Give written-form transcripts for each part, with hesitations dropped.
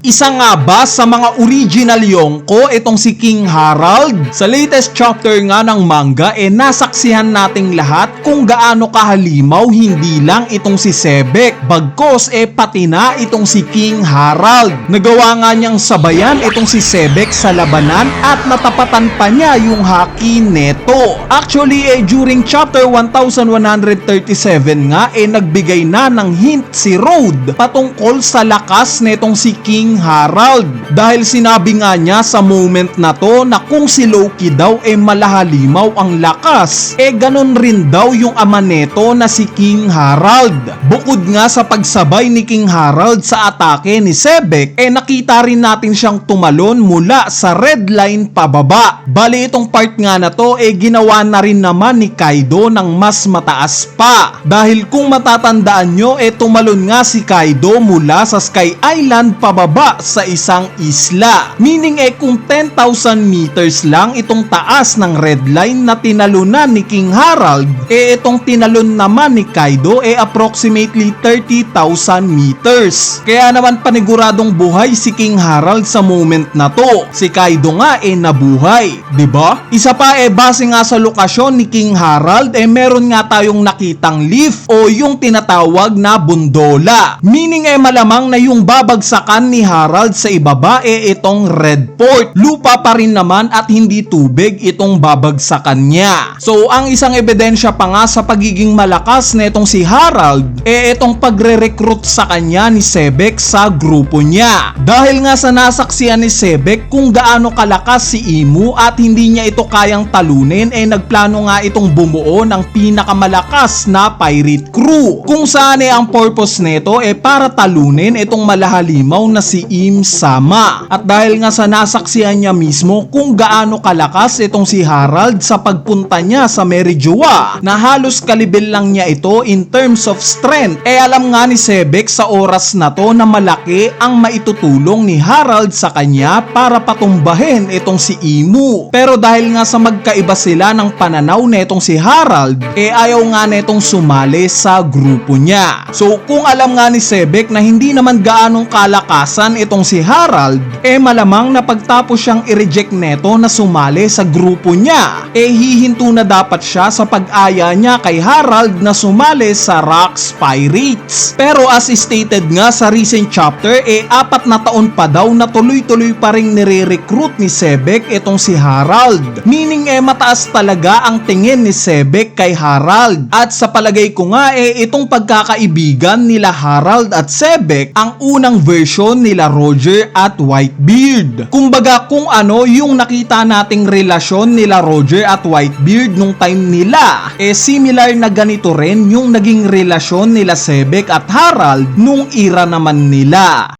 Isa nga ba sa mga original Yonko itong si King Harald? Sa latest chapter nga ng manga nasaksihan nating lahat kung gaano kahalimaw hindi lang itong si Sebek, bagkos pati na itong si King Harald. Nagawa nga niyang sabayan itong si Sebek sa labanan at natapatan pa niya yung haki neto. Actually during chapter 1137 nga nagbigay na ng hint si Road patungkol sa lakas netong si King Harald dahil sinabi nga niya sa moment na to na kung si Loki daw malahalimaw ang lakas ganun rin daw yung ama neto na si King Harald. Bukod nga sa pagsabay ni King Harald sa atake ni Sebek nakita rin natin siyang tumalon mula sa red line pababa. Bali itong part nga na to ginawa na rin naman ni Kaido ng mas mataas pa dahil kung matatandaan nyo tumalon nga si Kaido mula sa Sky Island pababa sa isang isla. Meaning kung 10,000 meters lang itong taas ng red line na tinalunan ni King Harald, itong tinalon naman ni Kaido approximately 30,000 meters. Kaya naman paniguradong buhay si King Harald sa moment na to. Si Kaido nga nabuhay, 'di ba? Isa pa base nga sa lokasyon ni King Harald meron nga tayong nakitang leaf o yung tinatawag na bundola. Meaning malamang na yung babagsakan ni Harald sa ibaba itong Red Port. Lupa pa rin naman at hindi tubig itong babagsakan niya. So ang isang ebidensya pa nga sa pagiging malakas netong si Harald itong pagre-recruit sa kanya ni Sebek sa grupo niya. Dahil nga sa nasaksihan ni Sebek kung gaano kalakas si Imu at hindi niya ito kayang talunin nagplano nga itong bumuo ng pinakamalakas na pirate crew. Kung saan ang purpose nito para talunin itong malahalimaw na si Im Sama. At dahil nga sa nasaksihan niya mismo kung gaano kalakas itong si Harald sa pagpunta niya sa Merijoa na halos kalibil lang niya ito in terms of strength alam nga ni Sebek sa oras na to na malaki ang maitutulong ni Harald sa kanya para patumbahin itong si Imu. Pero dahil nga sa magkaiba sila ng pananaw netong si Harald ayaw nga netong sumali sa grupo niya. So kung alam nga ni Sebek na hindi naman gaanong kalakasan itong si Harald malamang na pagtapos siyang i-reject neto na sumali sa grupo niya hihinto na dapat siya sa pag-aya niya kay Harald na sumali sa Rocks Pirates. Pero as stated nga sa recent chapter 4 na taon pa daw na tuloy-tuloy pa ring nire-recruit ni Sebek itong si Harald. Meaning mataas talaga ang tingin ni Sebek kay Harald. At sa palagay ko nga itong pagkakaibigan nila Harald at Sebek ang unang version nila Roger at Whitebeard. Kumbaga kung ano yung nakita nating relasyon nila Roger at Whitebeard nung time nila similar na ganito rin yung naging relasyon nila Sebek at Harald nung era naman nila.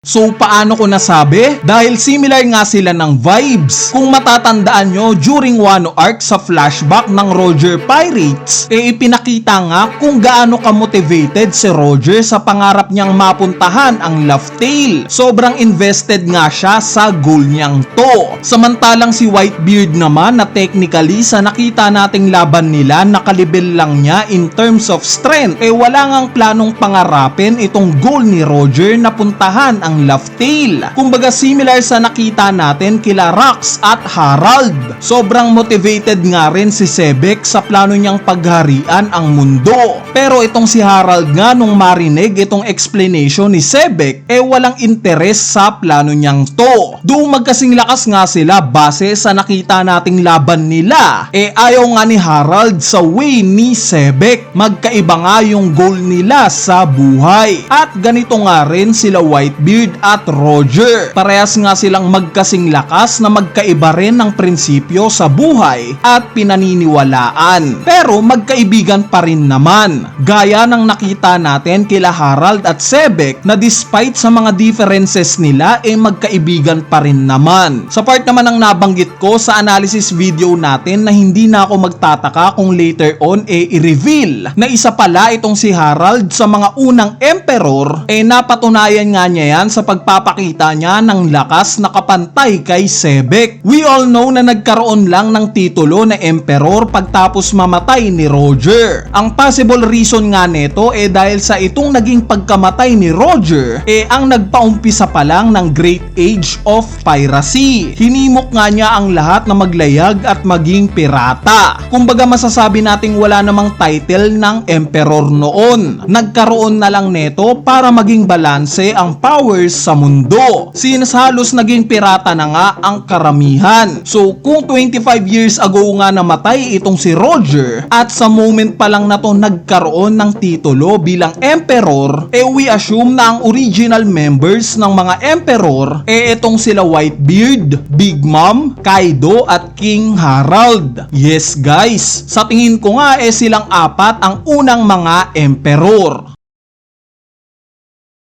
So paano ko nasabi? Dahil similar nga sila ng vibes. Kung matatandaan nyo, during Wano arc sa flashback ng Roger Pirates, ipinakita nga kung gaano ka-motivated si Roger sa pangarap niyang mapuntahan ang Laugh Tale. Sobrang invested nga siya sa goal niyang to. Samantalang si Whitebeard naman na technically sa nakita nating laban nila nakalibil lang niya in terms of strength wala ngang planong pangarapin itong goal ni Roger na puntahan ang Laugh Tale. Kumbaga similar sa nakita natin kila Rox at Harald. Sobrang motivated nga rin si Sebek sa plano niyang pagharian ang mundo. Pero itong si Harald nga nung marinig itong explanation ni Sebek walang interes sa plano niyang to. Doon magkasing lakas nga sila base sa nakita nating laban nila ayaw nga ni Harald sa way ni Sebek. Magkaiba nga yung goal nila sa buhay. At ganito nga rin sila Whitebeard at Roger. Parehas nga silang magkasing lakas na magkaiba rin ng prinsipyo sa buhay at pinaniniwalaan. Pero magkaibigan pa rin naman. Gaya ng nakita natin kila Harald at Sebek na despite sa mga differences nila magkaibigan pa rin naman. Sa part naman ng nabanggit ko sa analysis video natin na hindi na ako magtataka kung later on i-reveal na isa pala itong si Harald sa mga unang emperor napatunayan nga niya yan sa pagpapakita niya ng lakas na kapantay kay Sebek. We all know na nagkaroon lang ng titulo na Emperor pagtapos mamatay ni Roger. Ang possible reason nga nito dahil sa itong naging pagkamatay ni Roger ang nagpaumpisa pa lang ng Great Age of Piracy. Hinimok nga niya ang lahat na maglayag at maging pirata. Kumbaga masasabi nating wala namang title ng Emperor noon. Nagkaroon na lang neto para maging balanse ang powers sa mundo. Since halos naging pirata na nga ang karamihan. So kung 25 years ago nga namatay itong si Roger at sa moment pa lang na to nagkaroon ng titulo bilang Emperor, we assume na ang original members ng mga Emperor itong sila Whitebeard, Big Mom, Kaido at King Harald. Yes guys, sa tingin ko nga silang apat ang unang mga Emperor.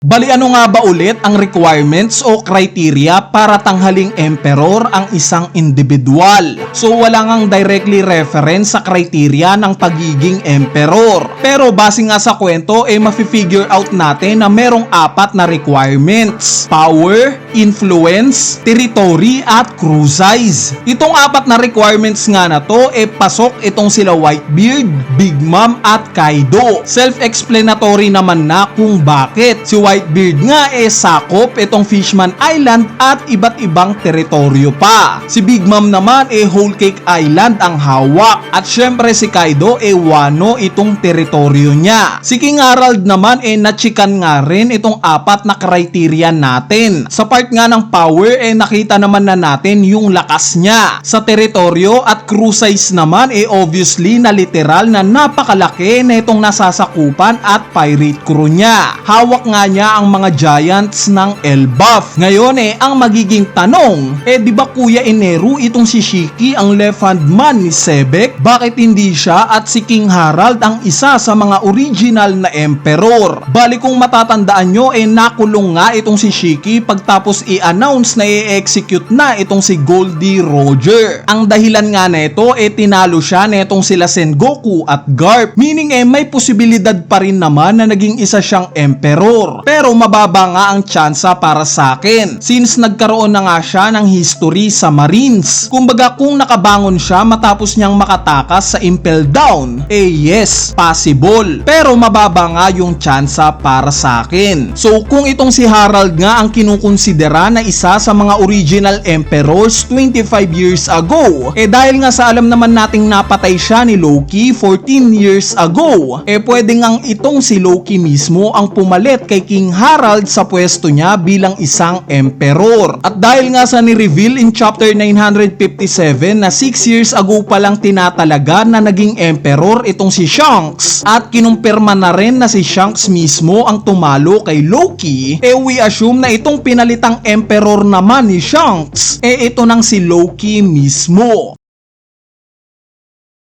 Bali ano nga ba ulit ang requirements o criteria para tanghaling emperor ang isang individual? So wala ngang directly reference sa criteria ng pagiging emperor. Pero base nga sa kwento mafi-figure out natin na merong apat na requirements: power, influence, territory at crew size. Itong apat na requirements nga na to pasok itong sila Whitebeard, Big Mom at Kaido. Self-explanatory naman na kung bakit. Si Whitebeard nga sakop itong Fishman Island at iba't ibang teritoryo pa. Si Big Mom naman Whole Cake Island ang hawak. At syempre si Kaido Wano itong teritoryo niya. Si King Harald naman nachikan nga rin itong apat na criteria natin. Sa part nga ng power nakita naman na natin yung lakas niya. Sa teritoryo at crew size naman obviously na literal na napakalaki na itong nasasakupan at pirate crew niya. Hawak nga niya ang mga giants ng Elbaf. Ngayon ang magiging tanong, di ba Kuya Eneru itong si Shiki ang left hand man ni Sebek? Bakit hindi siya at si King Harald ang isa sa mga original na emperor? Bali kung matatandaan nyo nakulong nga itong si Shiki pagtapos i-announce na i-execute na itong si Goldie Roger. Ang dahilan nga nito tinalo siya netong sila Sengoku at Garp. Meaning may posibilidad pa rin naman na naging isa siyang emperor. Pero mababa nga ang tsansa para sa akin since nagkaroon na nga siya ng history sa Marines. Kumbaga kung nakabangon siya matapos niyang makatakas sa Impel Down, yes, possible. Pero mababa nga yung tsansa para sa akin. So kung itong si Harald nga ang kinukonsidera na isa sa mga original emperors 25 years ago, dahil nga sa alam naman nating napatay siya ni Loki 14 years ago, pwede ngang itong si Loki mismo ang pumalit kay King Harald sa pwesto niya bilang isang emperor. At dahil nga sa ni-reveal in chapter 957 na 6 years ago pa lang tinatalaga na naging emperor itong si Shanks at kinumpirma na rin na si Shanks mismo ang tumalo kay Loki, we assume na itong pinalitang emperor naman ni Shanks ito nang si Loki mismo.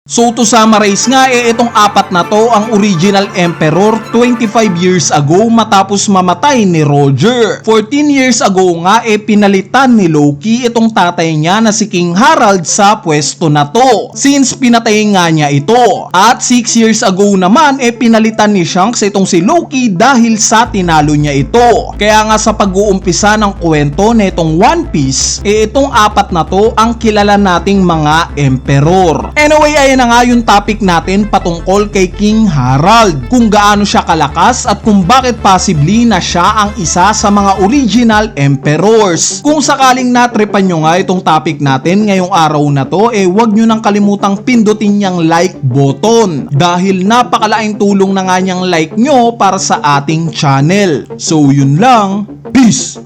So to summarize nga itong apat na to ang original emperor 25 years ago matapos mamatay ni Roger. 14 years ago nga pinalitan ni Loki itong tatay niya na si King Harald sa pwesto na to since pinatay nga niya ito. At 6 years ago naman pinalitan ni Shanks itong si Loki dahil sa tinalo niya ito. Kaya nga sa pag-uumpisa ng kwento na itong One Piece itong apat na to ang kilala nating mga emperor. Anyway, ayan na nga yung topic natin patungkol kay King Harald, kung gaano siya kalakas at kung bakit possibly na siya ang isa sa mga original emperors. Kung sakaling natripan nyo nga itong topic natin ngayong araw na to, wag nyo nang kalimutang pindutin niyang like button dahil napakalaking tulong na nga niyang like nyo para sa ating channel. So yun lang, peace!